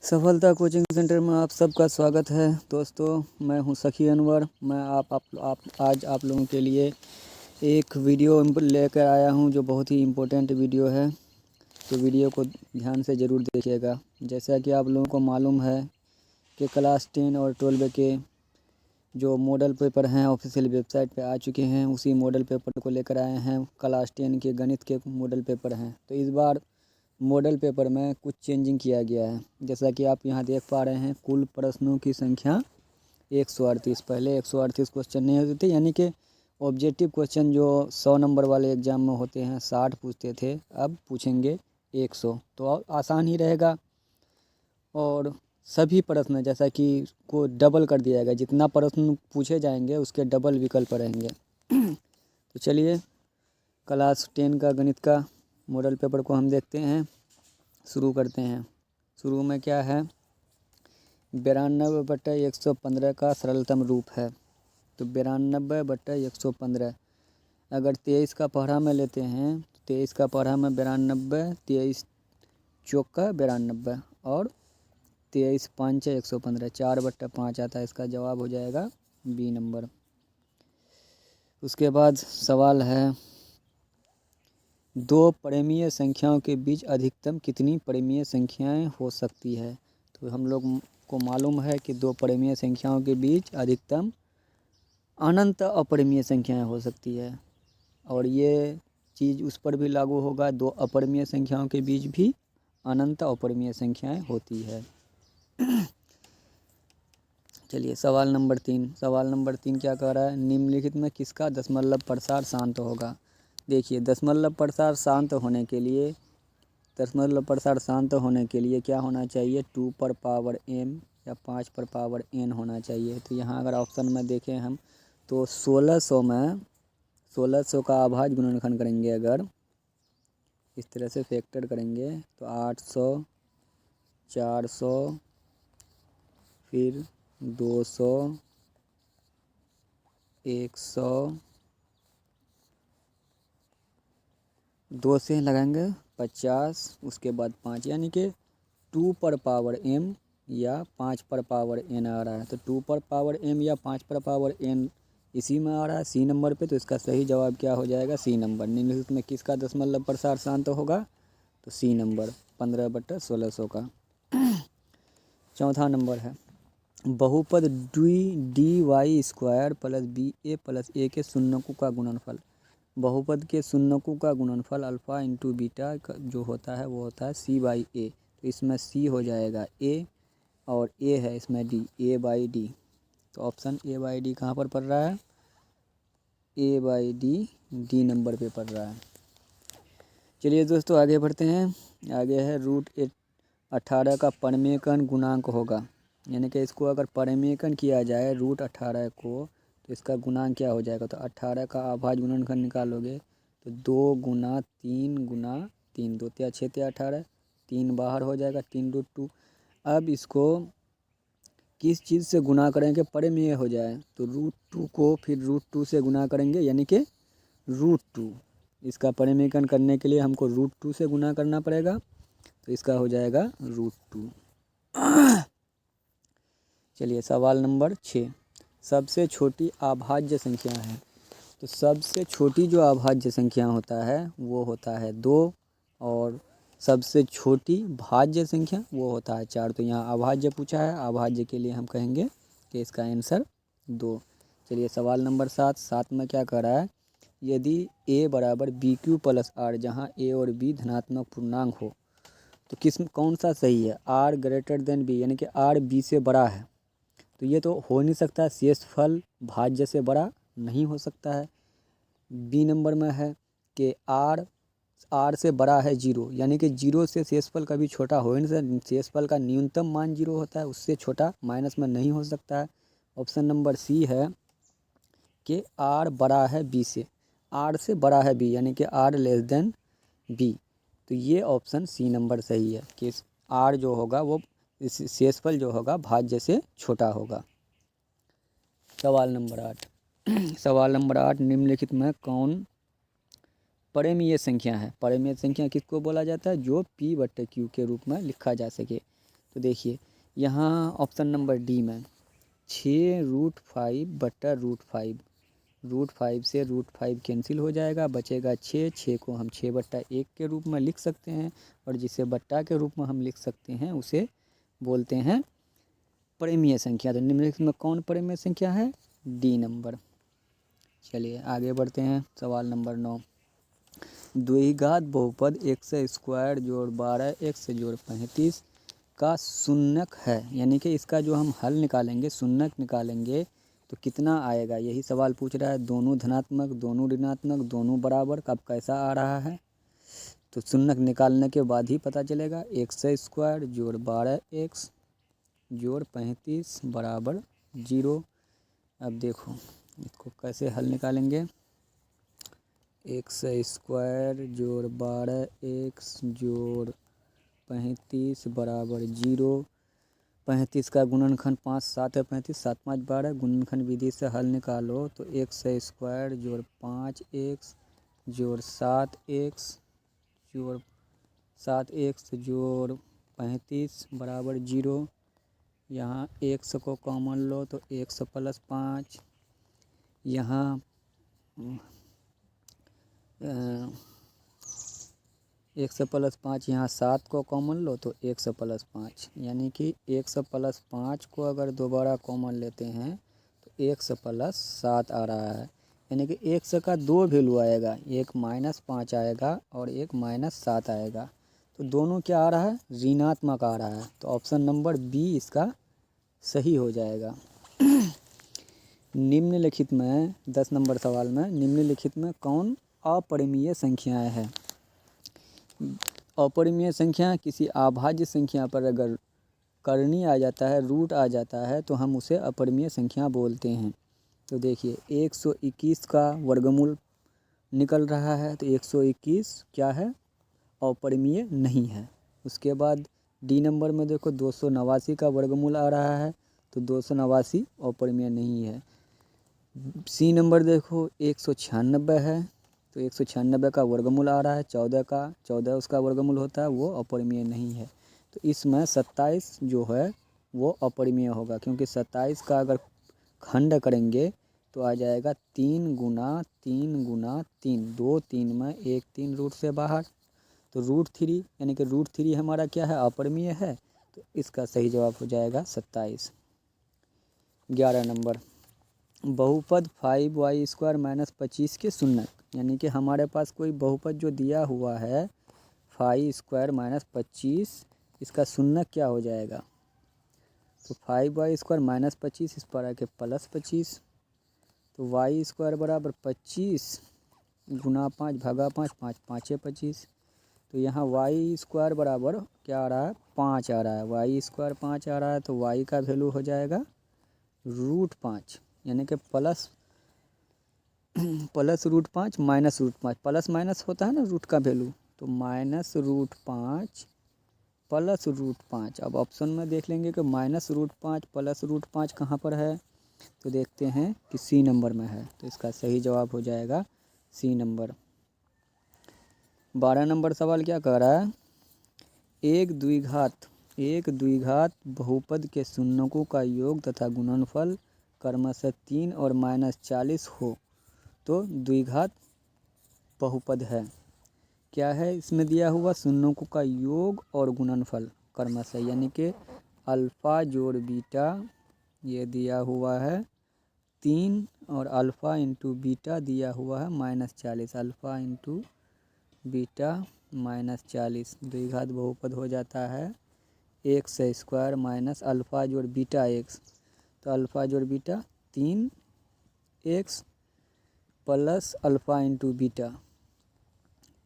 सफलता coaching centre में आप सबका स्वागत है। दोस्तों, मैं हूं सखी अनवर। मैं आज आप लोगों के लिए एक वीडियो लेकर आया हूं जो बहुत ही इम्पोर्टेंट वीडियो है। तो वीडियो को ध्यान से ज़रूर देखिएगा। जैसा कि आप लोगों को मालूम है कि क्लास 10 और 12 के जो मॉडल पेपर हैं ऑफिशियल वेबसाइट पे आ चुके हैं। उसी मॉडल पेपर को लेकर आए हैं। क्लास 10 के गणित के मॉडल पेपर हैं। तो इस बार मॉडल पेपर में कुछ चेंजिंग किया गया है। जैसा कि आप यहाँ देख पा रहे हैं, कुल प्रश्नों की संख्या 138। पहले 138 क्वेश्चन नहीं होते थे, यानी कि ऑब्जेक्टिव क्वेश्चन जो 100 नंबर वाले एग्ज़ाम में होते हैं 60 पूछते थे, अब पूछेंगे 100। तो आसान ही रहेगा। और सभी प्रश्न जैसा कि को डबल कर दिया जाएगा। जितना प्रश्न पूछे जाएंगे उसके डबल विकल्प रहेंगे। तो चलिए क्लास 10 का गणित का मॉडल पेपर को हम देखते हैं, शुरू करते हैं। शुरू में क्या है, 92/115 का सरलतम रूप है। तो 92/115 अगर 23 का पढ़ा में लेते हैं तो 23 का पढ़ा में 92, 23 चौक का 92 और 23 5 115, 4/5 आता है। इसका जवाब हो जाएगा बी नंबर। उसके बाद सवाल है, दो परिमेय संख्याओं के बीच अधिकतम कितनी परिमेय संख्याएं हो सकती है। तो हम लोग को मालूम है कि दो परिमेय संख्याओं के बीच अधिकतम अनंत अपरिमेय संख्याएं हो सकती है। और ये चीज़ उस पर भी लागू होगा, दो अपरिमेय संख्याओं के बीच भी अनंत अपरिमेय संख्याएं होती है। चलिए सवाल नंबर 3। सवाल नंबर 3 क्या कह रहा है, निम्नलिखित में किसका दशमलव प्रसार शांत होगा। देखिए, दशमलव प्रसार शांत होने के लिए क्या होना चाहिए, 2 पर पावर m या 5 पर पावर n होना चाहिए। तो यहाँ अगर ऑप्शन में देखें हम तो 1600 का अभाज्य गुणनखंड करेंगे। अगर इस तरह से फैक्टर करेंगे तो 800, 400, फिर 200, 100, 2 से लगाएंगे 50, उसके बाद 5, यानी कि 2 पर पावर m या 5 पर पावर n आ रहा है। तो 2 पर पावर m या 5 पर पावर n इसी में आ रहा है सी नंबर पे। तो इसका सही जवाब क्या हो जाएगा, सी नंबर। निम्नलिखित में किसका दशमलव प्रसार शांत होगा, तो सी नंबर 15/1600 का। चौथा नंबर है, बहुपद d y square plus b a plus a के शून्यकों का गुणनफल। बहुपद के शून्यकों का गुणनफल अल्फ़ा इंटू बीटा जो होता है वो होता है c/a। तो इसमें c हो जाएगा a और a है इसमें d, a/d। तो ऑप्शन a/d कहाँ पर पड़ रहा है, a/d डी नंबर पे पड़ रहा है। चलिए दोस्तों आगे बढ़ते हैं। आगे है √18 का परिमेयकरण गुणांक होगा। यानी कि इसको अगर परिमेयकरण किया जाए √18 को तो इसका गुणांक क्या हो जाएगा। तो 18 का अभाज्य गुणनखंड निकालोगे तो 2 गुना 3 गुना 3, 2 तिया 6 तिया 18, 3 बाहर हो जाएगा, 3√2। अब इसको किस चीज़ से गुना करेंगे, परिमेय हो जाए तो √2 को फिर √2 से गुना करेंगे, यानी कि √2। इसका परिमेयकरण करने के लिए हमको √2 से गुना करना पड़ेगा। तो इसका हो जाएगा √2। चलिए सवाल नंबर 6, सबसे छोटी अभाज्य संख्या है। तो सबसे छोटी जो अभाज्य संख्या होता है वो होता है 2 और सबसे छोटी भाज्य संख्या वो होता है 4। तो यहाँ अभाज्य पूछा है, अभाज्य के लिए हम कहेंगे कि इसका आंसर 2। चलिए सवाल नंबर 7 में क्या कह रहा है, यदि a बराबर BQ प्लस R, जहाँ a और b धनात्मक पूर्णांक हो तो कौन सा सही है, r ग्रेटर देन b, यानी कि r b से बड़ा है। तो ये तो हो नहीं सकता, शेषफल भाज्य से बड़ा नहीं हो सकता है। बी नंबर में है कि r से बड़ा है 0, यानी कि 0 से शेषफल कभी छोटा हो ही नहीं सकता। शेषफल का न्यूनतम मान 0 होता है, उससे छोटा माइनस में नहीं हो सकता है। ऑप्शन नंबर सी है कि r बड़ा है b से, r से बड़ा है b, यानी कि r लेस देन b। तो ये ऑप्शन सी नंबर सही है कि r जो होगा वो इस शेषफल जो होगा भाज्य से छोटा होगा। सवाल नंबर 8 सवाल नंबर 8, निम्नलिखित में कौन परिमेय संख्या है। परिमेय संख्या किसको बोला जाता है, जो p/q के रूप में लिखा जा सके। तो देखिए यहाँ ऑप्शन नंबर डी में 6√5 बटा √5, √5 से √5 कैंसिल हो जाएगा, बचेगा 6 को हम 6/1 के रूप में लिख सकते हैं, और जिसे बट्टा के रूप में हम लिख सकते हैं उसे बोलते हैं परिमेय संख्या। तो निम्नलिखित में कौन परिमेय संख्या है? D number. चलिए आगे बढ़ते हैं। सवाल नंबर 9, द्विघात बहुपद x² जोड़ 12x जोड़ 35 का शून्यक है, यानी कि इसका जो हम हल निकालेंगे, शून्यक निकालेंगे तो कितना आएगा, यही सवाल पूछ रहा है। दोनों धनात्मक, दोनों ऋणात्मक, दोनों बराबर, कब कैसा आ रहा है, तो शून्यक निकालने के बाद ही पता चलेगा। x² जोड़ 12x जोड़ 35 बराबर 0। अब देखो इसको कैसे हल निकालेंगे। x² जोड़ 12x जोड़ 35 बराबर 0। 35 का गुणनखंड 5 7 है, 35 7 5 12, गुणनखंड विधि से हल निकालो तो x² जोड़ 5x जोड़ 7x जोड़ 7x जोड़ 35 बराबर 0। यहाँ x को कॉमन लो तो x + 5, यहाँ x + 5, यहाँ 7 को कॉमन लो तो x + 5, यानी कि x + 5 को अगर दोबारा कॉमन लेते हैं तो x + 7 आ रहा है, यानी कि x का दो वैल्यू आएगा, एक -5 आएगा और एक -7 आएगा। तो दोनों क्या आ रहा है? ऋणात्मक आ रहा है। तो ऑप्शन नंबर बी इसका सही हो जाएगा। निम्नलिखित में 10 नंबर सवाल में, निम्नलिखित में कौन अपरिमेय संख्याएं हैं? अपरिमेय संख्या किसी अभाज्य संख्या पर अगर करनी आ जाता है, रूट आ जाता है, तो हम उसे अपरिमेय संख्या बोलते हैं। तो देखिए 121 का वर्गमूल निकल रहा है, तो 121 क्या है? अपरिमेय नहीं है। उसके बाद डी नंबर में देखो 289 का वर्गमूल आ रहा है, तो 289 अपरिमेय नहीं है। सी नंबर देखो 196 है, तो 196 का वर्गमूल आ रहा है 14 का, 14 उसका वर्गमूल होता है, वो अपरिमेय नहीं है। तो इसमें 27 जो है वो अपरिमेय होगा, क्योंकि 27 का अगर खंड करेंगे तो आ जाएगा 3 × 3 × 3, 2 3 में 1 3 रूट से बाहर, तो √3, यानी कि √3 हमारा क्या है? अपरिमेय है। तो इसका सही जवाब हो जाएगा 27। 11 नंबर, बहुपद 5y² - 25 के शून्यक, यानी कि हमारे पास कोई बहुपद जो दिया हुआ है 5² - 25, इसका शून्यक क्या हो जाएगा? तो 5y² - 25 इस पर आके +25, तो y² बराबर 25 × 5 भागा 5, 5 5 25, तो यहाँ y² बराबर क्या आ रहा है? 5 आ रहा है। y² 5 आ रहा है, तो y का वैल्यू हो जाएगा √5, यानी कि प्लस √5 -√5, प्लस माइनस होता है ना रूट का वैल्यू, तो -√5 प्लस √5। अब ऑप्शन में देख लेंगे कि -√5 प्लस √5 कहाँ पर है, तो देखते हैं कि सी नंबर में है, तो इसका सही जवाब हो जाएगा सी नंबर। 12 नंबर सवाल क्या कह रहा है? एक द्विघात बहुपद के शून्यकों का योग तथा गुणनफल क्रमशः 3 और -40 हो तो द्विघात बहुपद है। क्या है इसमें दिया हुआ? शून्यकों का योग और गुणनफल क्रमशः, यानी कि अल्फ़ा जोड़ बीटा ये दिया हुआ है 3, और अल्फ़ा × बीटा दिया हुआ है -40, अल्फ़ा × बीटा -40, द्विघात बहुपद हो जाता है x² माइनस अल्फ़ा जोड़ बीटा x, तो अल्फ़ा जोड़ beta 3x plus alpha × beta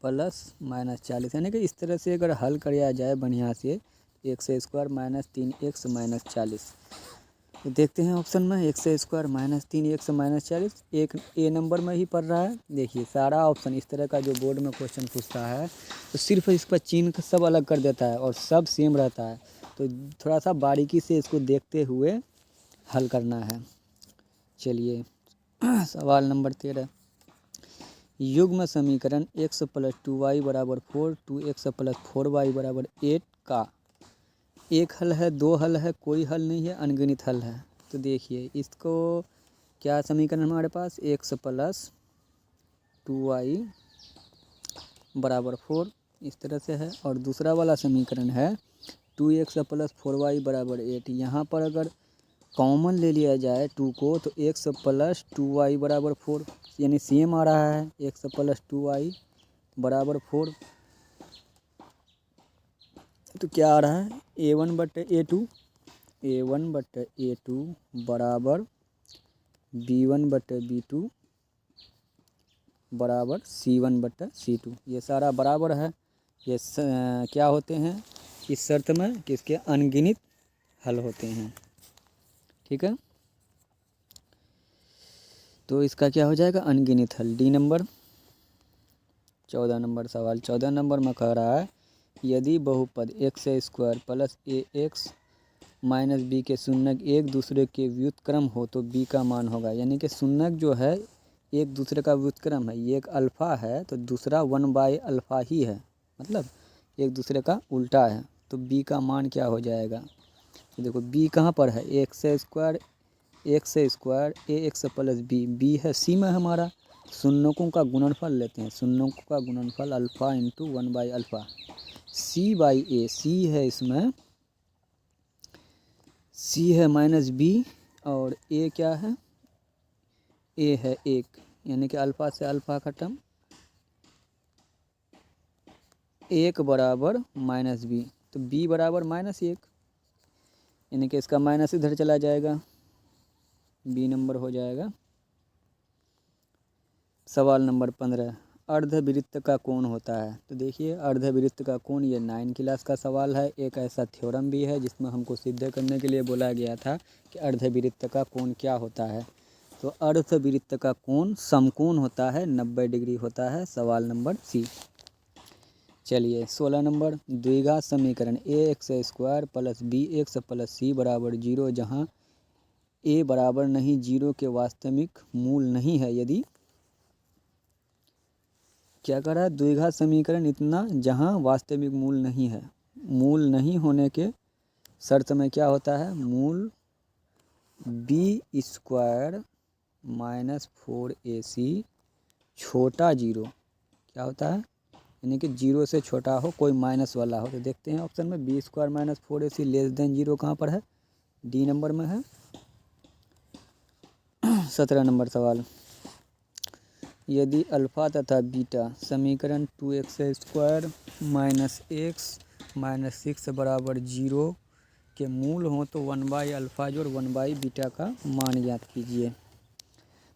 plus -40, यानी कि इस तरह से अगर हल किया जाए बढ़िया से, x² - 3x - 40, तो देखते हैं ऑप्शन में x² - 3x - 40 एक ए नंबर में ही पड़ रहा है। देखिए सारा ऑप्शन इस तरह का जो बोर्ड में क्वेश्चन पूछता है तो सिर्फ इस पर चिन्ह सब अलग कर देता है और सब सेम रहता है, तो थोड़ा सा बारीकी से इसको देखते हुए हल करना है। चलिए सवाल नंबर 13, युग्म समीकरण x + 2y = 4, 2x + 4y = 8 का एक हल है, दो हल है, कोई हल नहीं है, अनगिनत हल है। तो देखिए इसको क्या समीकरण हमारे पास, एक्स प्लस 2y बराबर 4 इस तरह से है। और दूसरा वाला समीकरण है 2x प्लस 4y बराबर 8। यहाँ पर अगर कॉमन ले लिया जाए 2 को तो x प्लस 2y बराबर 4, यानी सेम आ रहा है, x प्लस 2y बराबर 4। तो क्या आ रहा है, a1/a2 बराबर b1/b2 बराबर c1/c2। ये सारा बराबर है। ये क्या होते हैं इस शर्त में, किसके अनगिनत हल होते हैं। ठीक है, तो इसका क्या हो जाएगा, अनगिनत हल। D number. 14 नंबर सवाल, 14 नंबर में कह रहा है यदि बहुपद एक्स स्क्वायर प्लस ए एक्स माइनस बी के शून्यक एक दूसरे के व्युत्क्रम हो तो बी का मान होगा। यानी कि शून्यक जो है एक दूसरे का व्युत्क्रम है, ये एक अल्फ़ा है तो दूसरा 1/अल्फ़ा ही है, मतलब एक दूसरे का उल्टा है। तो बी का मान क्या हो जाएगा, तो देखो बी कहाँ पर है, एक्स स्क्वायर ए एक्स प्लस बी है सी में हमारा। शून्यकों का गुणनफल लेते हैं, शून्यकों का गुणनफल अल्फ़ा इंटू 1/अल्फ़ा। c/a, सी है इसमें, सी है माइनस बी और ए क्या है, ए है 1, यानी कि अल्फ़ा से अल्फ़ा का टर्म 1 बराबर माइनस बी। तो बी बराबर -1, यानी कि इसका माइनस इधर चला जाएगा, बी नंबर हो जाएगा। सवाल नंबर 15, अर्धवृत्त का कोण होता है। तो देखिए अर्धवृत्त का कोण, ये 9 क्लास का सवाल है। एक ऐसा थ्योरम भी है जिसमें हमको सिद्ध करने के लिए बोला गया था कि अर्धवृत्त का कोण क्या होता है। तो अर्धवृत्त का कोण समकोण होता है, 90 डिग्री होता है। सवाल नंबर सी। चलिए 16 नंबर, द्विघात समीकरण a x square plus b x plus c बराबर 0 जहाँ ए बराबर नहीं 0 के वास्तविक मूल नहीं है। यदि क्या करा है, द्विघात समीकरण इतना जहाँ वास्तविक मूल नहीं है। मूल नहीं होने के शर्त में क्या होता है, मूल बी स्क्वायर माइनस 4ac छोटा 0 क्या होता है, यानी कि 0 से छोटा हो, कोई माइनस वाला हो। तो देखते हैं ऑप्शन में b square minus 4ac less than 0 कहाँ पर है, डी नंबर में है। 17 नंबर सवाल, यदि अल्फ़ा तथा बीटा समीकरण 2x square minus x minus 6 बराबर 0 के मूल हों तो 1/अल्फ़ा जोड़ 1/बीटा का मान ज्ञात कीजिए।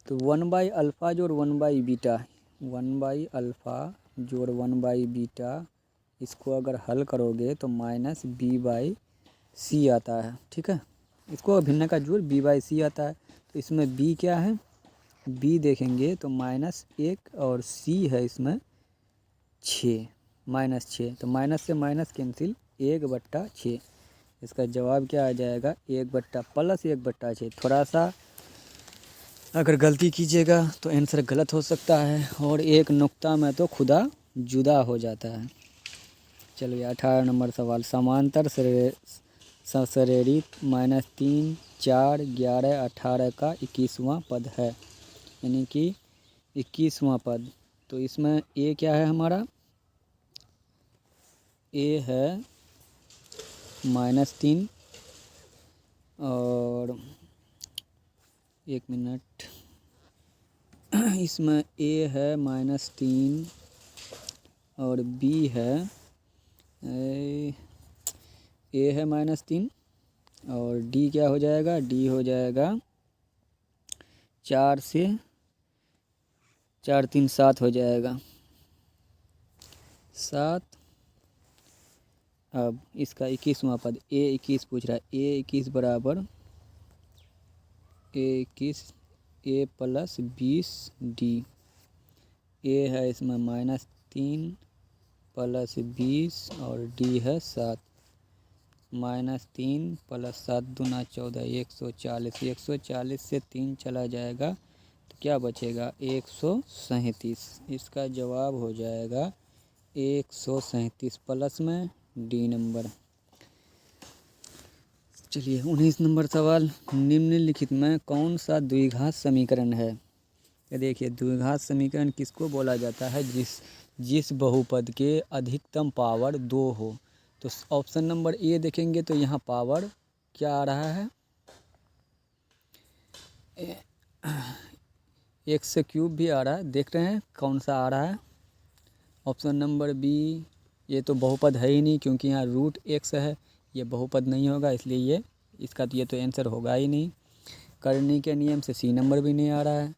तो 1/अल्फ़ा जोड़ 1/बीटा, 1/अल्फ़ा जोड़ 1/बीटा, इसको अगर हल करोगे तो -b/c आता है। ठीक है, इसको भिन्न का जोड़ b/c आता है। तो इसमें b क्या है, b देखेंगे तो -1 और c है इसमें 6, -6। तो माइनस से माइनस कैंसिल, 1/6। इसका जवाब क्या आ जाएगा, 1/+1/6। थोड़ा सा अगर गलती कीजिएगा तो आंसर गलत हो सकता है, और एक नुक्ता में तो खुदा जुदा हो जाता है। चलिए 18 नंबर सवाल, समांतर सशरेरित -3 4 11 18 का 21वां पद है, यानी कि 21वां पद। तो इसमें ए क्या है हमारा, ए है -3 और 1 मिनट, इसमें ए है -3 और बी है ए है -3 और डी क्या हो जाएगा, डी हो जाएगा 4 से 4 3 7 हो जाएगा 7। अब इसका 21वां पद ए 21 पूछ रहा है, ए 21 बराबर ए 21 ए प्लस 20 डी। ए है इसमें -3 प्लस 20 और डी है 7। -3 प्लस 7 दूना 14, 140, 140 से 3 चला जाएगा तो क्या बचेगा, 137। इसका जवाब हो जाएगा 137 प्लस में डी नंबर। चलिए 19 नंबर सवाल, निम्नलिखित में कौन सा द्विघात समीकरण है। ये देखिए द्विघात समीकरण किसको बोला जाता है, जिस बहुपद के अधिकतम पावर 2 हो। तो ऑप्शन नंबर ए देखेंगे तो यहाँ पावर क्या आ रहा है, एक्स क्यूब भी आ रहा है। देख रहे हैं कौन सा आ रहा है। ऑप्शन नंबर बी, ये तो बहुपद है ही नहीं क्योंकि यहाँ रूट एक्स है, ये बहुपद नहीं होगा, इसलिए ये इसका तो ये तो आंसर होगा ही नहीं। करनी के नियम से सी नंबर भी नहीं आ रहा है।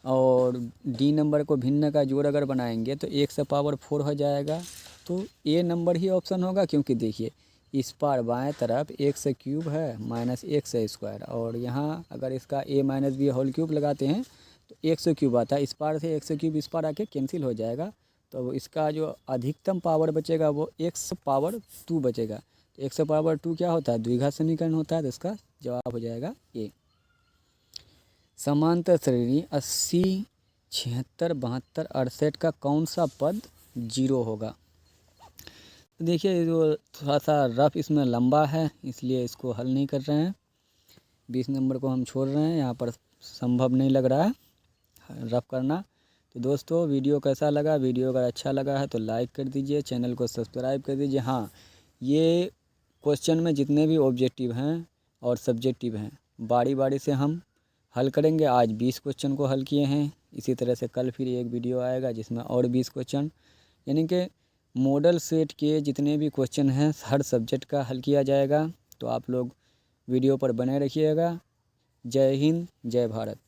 और डी नंबर को भिन्न का जोड़ अगर बनाएंगे तो 1 से पावर 4 हो जाएगा। तो ए नंबर ही ऑप्शन होगा, क्योंकि देखिए इस पार बाएं तरफ एक्स क्यूब है माइनस एक्स स्क्वायर, और यहाँ अगर इसका ए माइनस बी होल क्यूब लगाते हैं तो एक्स क्यूब आता है। इस पार से एक्स क्यूब इस पार आके कैंसिल हो जाएगा, तो इसका जो अधिकतम पावर बचेगा वो x⁻² बचेगा। तो x⁻² क्या होता है, द्विघात समीकरण होता है, तो इसका जवाब हो जाएगा ए। समांतर श्रेणी 80, 76, 72, 68 का कौन सा पद 0 होगा। तो देखिए जो थोड़ा सा रफ इसमें लंबा है, इसलिए इसको हल नहीं कर रहे हैं। 20 नंबर को हम छोड़ रहे हैं, यहाँ पर संभव नहीं लग रहा है रफ करना। तो दोस्तों वीडियो कैसा लगा, वीडियो अगर अच्छा लगा है तो लाइक कर दीजिए, चैनल को सब्सक्राइब कर दीजिए। हाँ, ये क्वेश्चन में जितने भी ऑब्जेक्टिव हैं और सब्जेक्टिव हैं बारी बारी से हम हल करेंगे। आज 20 क्वेश्चन को हल किए हैं, इसी तरह से कल फिर एक वीडियो आएगा जिसमें और 20 क्वेश्चन, यानी कि मॉडल सेट के जितने भी क्वेश्चन हैं हर सब्जेक्ट का हल किया जाएगा। तो आप लोग वीडियो पर बने रखिएगा। जय हिंद, जय भारत।